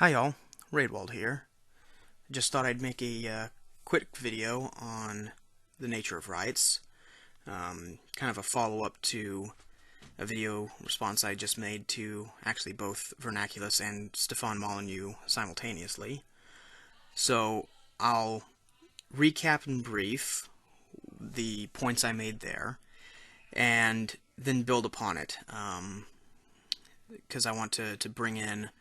Hi y'all, Raidwald here. Just thought I'd make a quick video on the nature of rights. Kind of a follow-up to a video response I just made to actually both Vernaculus and Stefan Molyneux simultaneously. So I'll recap in brief the points I made there, and then build upon it, because I want to bring in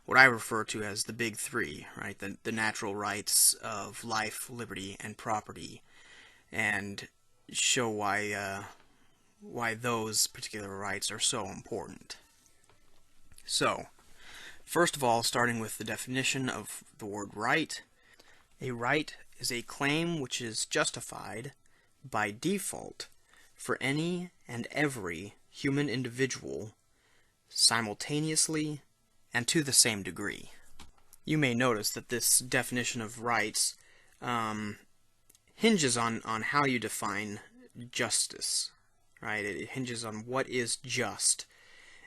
what I refer to as the big three, right? The natural rights of life, liberty, and property, and show why those particular rights are so important. So, first of all, starting with the definition of the word right, a right is a claim which is justified by default for any and every human individual simultaneously and to the same degree. You may notice that this definition of rights hinges on how you define justice, right? It hinges on what is just.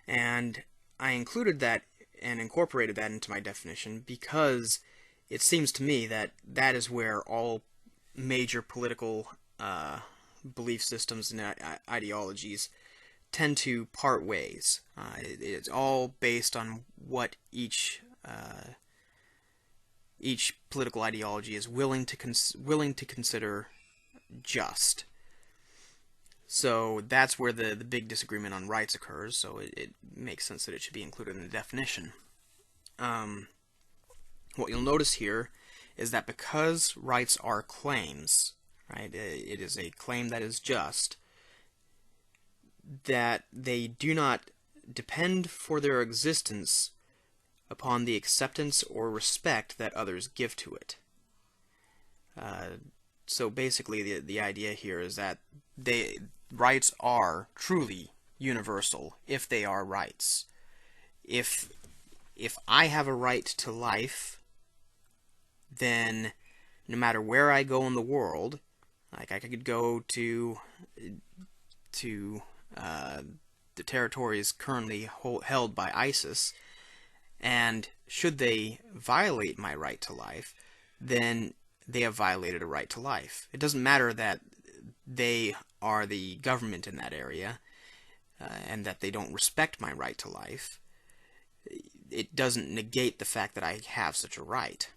And I included that and incorporated that into my definition because it seems to me that that is where all major political belief systems and ideologies tend to part ways. It's all based on what each political ideology is willing to consider just. So that's where the big disagreement on rights occurs. So it makes sense that it should be included in the definition. What you'll notice here is that because rights are claims, right? It is a claim that is just, that they do not depend for their existence upon the acceptance or respect that others give to it. So basically the idea here is that rights are truly universal if they are rights. If I have a right to life, then no matter where I go in the world, like I could go to the territories currently held by ISIS, and should they violate my right to life, then they have violated a right to life. It doesn't matter that they are the government in that area and that they don't respect my right to life. It doesn't negate the fact that I have such a right.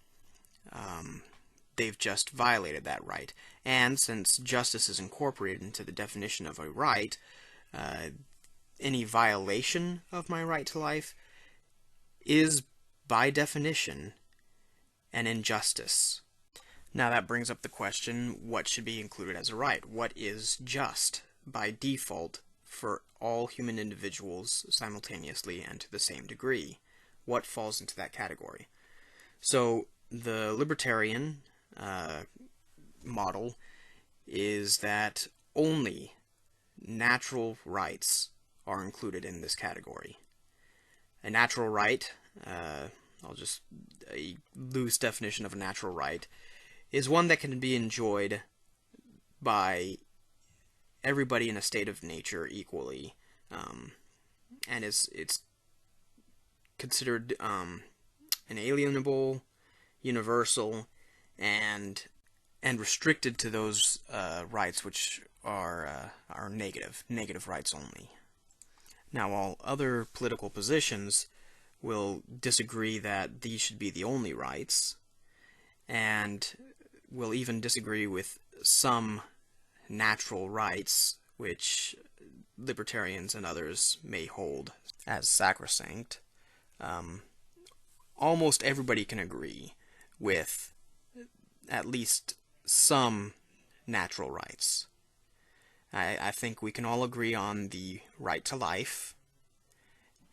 They've just violated that right. And since justice is incorporated into the definition of a right, any violation of my right to life is, by definition, an injustice. Now that brings up the question, what should be included as a right? What is just, by default, for all human individuals simultaneously and to the same degree? What falls into that category? So the libertarian model is that only natural rights are included in this category. A natural right, a loose definition of a natural right, is one that can be enjoyed by everybody in a state of nature equally, and it's considered inalienable, universal, and restricted to those rights which are negative rights only. Now, while other political positions will disagree that these should be the only rights, and will even disagree with some natural rights which libertarians and others may hold as sacrosanct, almost everybody can agree with at least some natural rights. I think we can all agree on the right to life,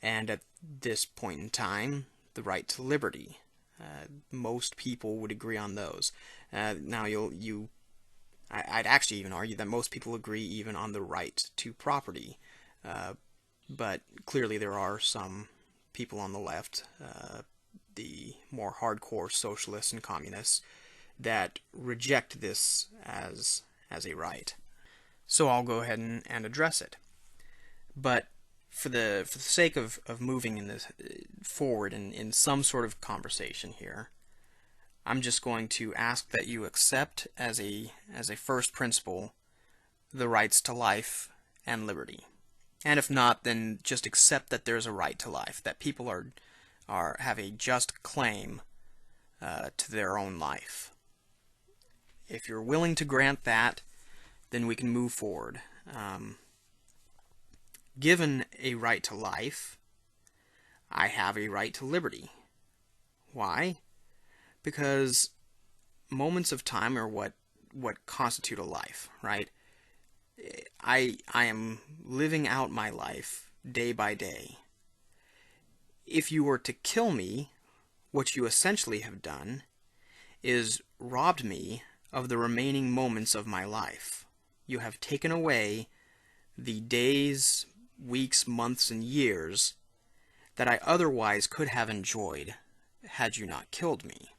and at this point in time, the right to liberty. Most people would agree on those. Now, I'd actually even argue that most people agree even on the right to property, but clearly there are some people on the left, the more hardcore socialists and communists, that reject this as a right. So I'll go ahead and address it. But for the sake of moving in this forward in some sort of conversation here, I'm just going to ask that you accept as a first principle the rights to life and liberty. And if not, then just accept that there's a right to life, that people have a just claim to their own life. If you're willing to grant that, then we can move forward. Given a right to life, I have a right to liberty. Why? Because moments of time are what constitute a life, right? I am living out my life day by day. If you were to kill me, what you essentially have done is robbed me of the remaining moments of my life. You have taken away the days, weeks, months, and years that I otherwise could have enjoyed had you not killed me.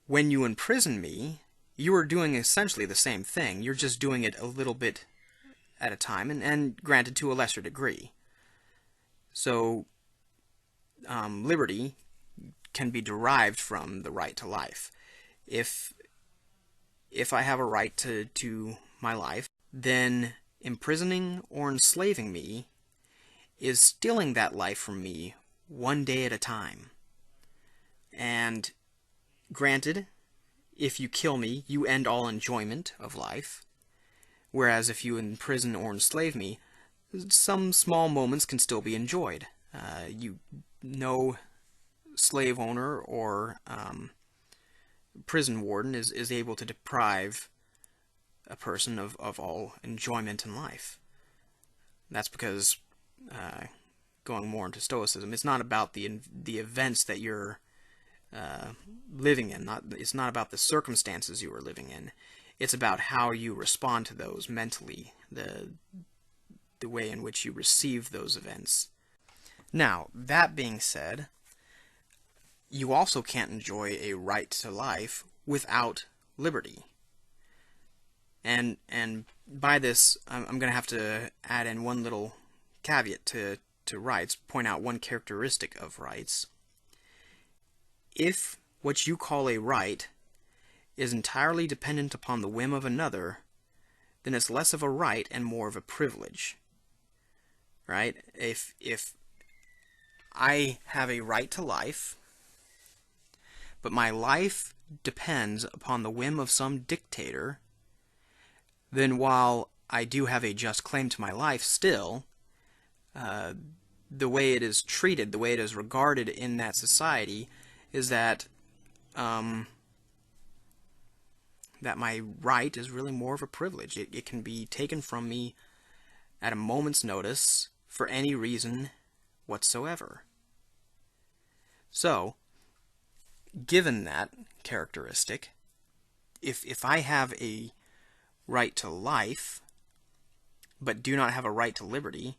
When you imprison me, you are doing essentially the same thing. You're just doing it a little bit at a time, and granted to a lesser degree. So, liberty can be derived from the right to life. If I have a right to my life, then imprisoning or enslaving me is stealing that life from me one day at a time. And granted, if you kill me, you end all enjoyment of life. Whereas if you imprison or enslave me, some small moments can still be enjoyed. No slave owner or prison warden is able to deprive a person of all enjoyment in life. That's because, going more into Stoicism, it's not about the events that you're living in. It's not about the circumstances you are living in. It's about how you respond to those mentally, the way in which you receive those events. Now, that being said, you also can't enjoy a right to life without liberty. And by this, I'm going to have to add in one little caveat to rights, point out one characteristic of rights. If what you call a right is entirely dependent upon the whim of another, then it's less of a right and more of a privilege. Right? If I have a right to life, but my life depends upon the whim of some dictator, then while I do have a just claim to my life still, the way it is treated, the way it is regarded in that society, is that that my right is really more of a privilege. It can be taken from me at a moment's notice for any reason whatsoever. So, given that characteristic, if I have a right to life, but do not have a right to liberty,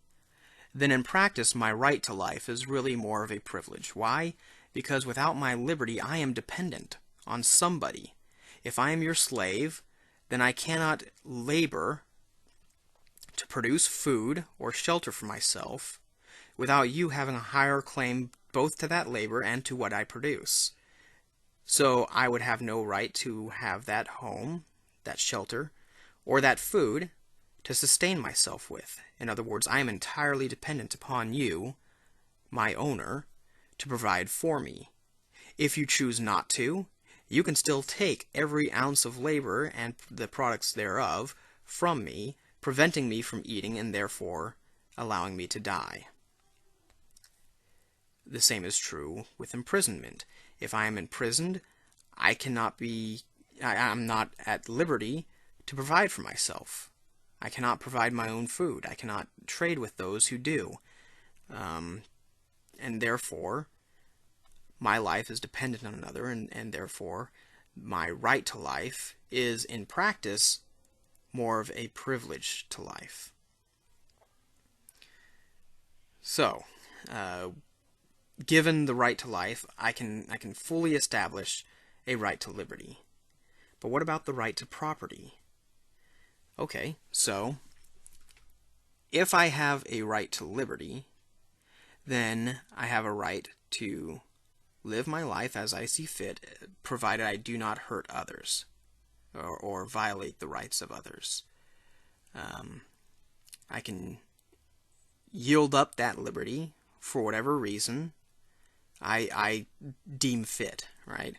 then in practice my right to life is really more of a privilege. Why? Because without my liberty I am dependent on somebody. If I am your slave, then I cannot labor to produce food or shelter for myself without you having a higher claim both to that labor and to what I produce. So I would have no right to have that home, that shelter, or that food to sustain myself with. In other words, I am entirely dependent upon you, my owner, to provide for me. If you choose not to, you can still take every ounce of labor and the products thereof from me, preventing me from eating and therefore allowing me to die. The same is true with imprisonment. If I am imprisoned, I'm not at liberty to provide for myself. I cannot provide my own food. I cannot trade with those who do. And therefore, my life is dependent on another, and therefore, my right to life is, in practice, more of a privilege to life. So, given the right to life, I can fully establish a right to liberty. But what about the right to property? Okay, so if I have a right to liberty, then I have a right to live my life as I see fit, provided I do not hurt others or violate the rights of others. I can yield up that liberty for whatever reason I deem fit, right?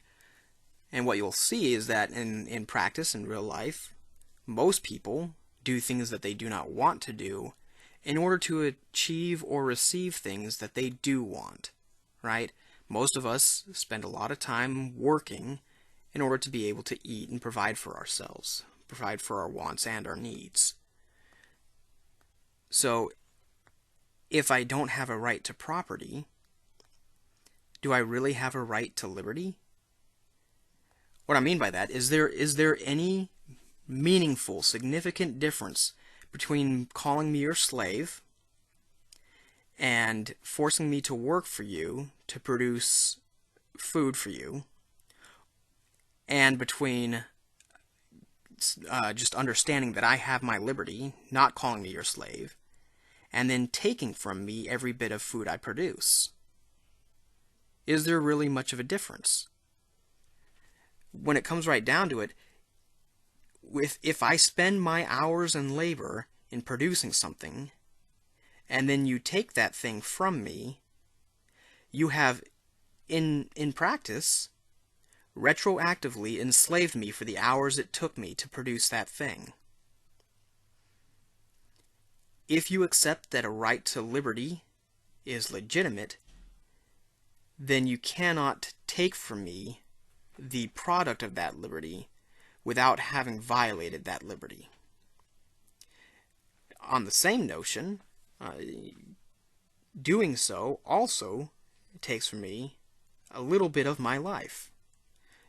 And what you'll see is that in practice, in real life, most people do things that they do not want to do in order to achieve or receive things that they do want, right? Most of us spend a lot of time working in order to be able to eat and provide for ourselves, provide for our wants and our needs. So, if I don't have a right to property, do I really have a right to liberty? What I mean by that is there any meaningful, significant difference between calling me your slave and forcing me to work for you to produce food for you, and between just understanding that I have my liberty, not calling me your slave, and then taking from me every bit of food I produce? Is there really much of a difference? When it comes right down to it, if I spend my hours and labor in producing something, and then you take that thing from me, you have, in practice, retroactively enslaved me for the hours it took me to produce that thing. If you accept that a right to liberty is legitimate, then you cannot take from me the product of that liberty without having violated that liberty. On the same notion, doing so also takes from me a little bit of my life.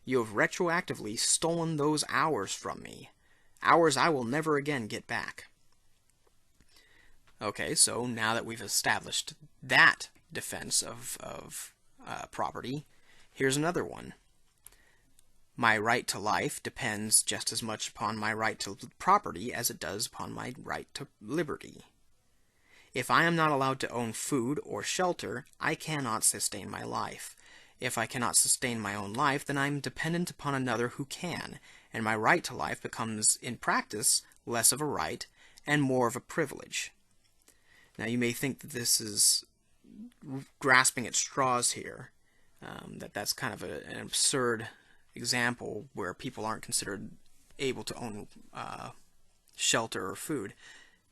You have retroactively stolen those hours from me, hours I will never again get back. Okay, so now that we've established that defense of property, here's another one. My right to life depends just as much upon my right to property as it does upon my right to liberty. If I am not allowed to own food or shelter, I cannot sustain my life. If I cannot sustain my own life, then I am dependent upon another who can, and my right to life becomes, in practice, less of a right and more of a privilege. Now, you may think that this is grasping at straws here, that's kind of an absurd example where people aren't considered able to own shelter or food,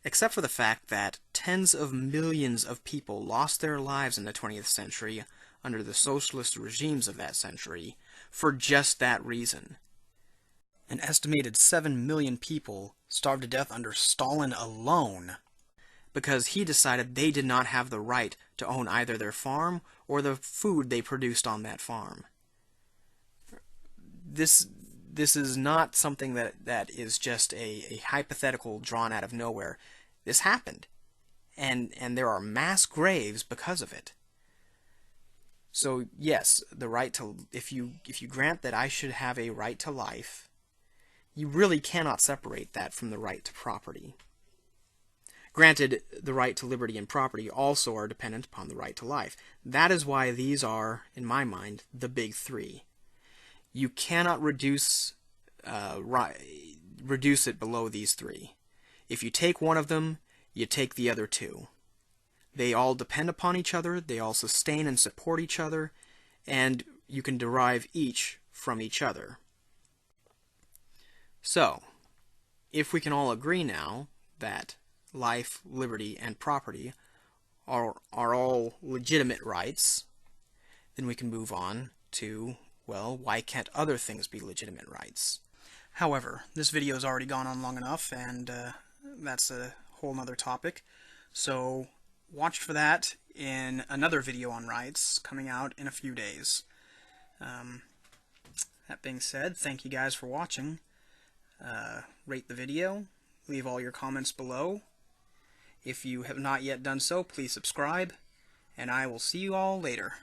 except for the fact that tens of millions of people lost their lives in the 20th century under the socialist regimes of that century for just that reason. An estimated 7 million people starved to death under Stalin alone because he decided they did not have the right to own either their farm or the food they produced on that farm. This is not something that is just a hypothetical drawn out of nowhere. This happened, and there are mass graves because of it. So yes, the right to, if you grant that I should have a right to life, you really cannot separate that from the right to property. Granted, the right to liberty and property also are dependent upon the right to life. That is why these are, in my mind, the big three. You cannot reduce it below these three. If you take one of them, you take the other two. They all depend upon each other, they all sustain and support each other, and you can derive each from each other. So, if we can all agree now that life, liberty, and property are all legitimate rights, then we can move on to, well, why can't other things be legitimate rights? However, this video has already gone on long enough, and that's a whole nother topic. So watch for that in another video on rights coming out in a few days. That being said, thank you guys for watching. Rate the video, leave all your comments below. If you have not yet done so, please subscribe, and I will see you all later.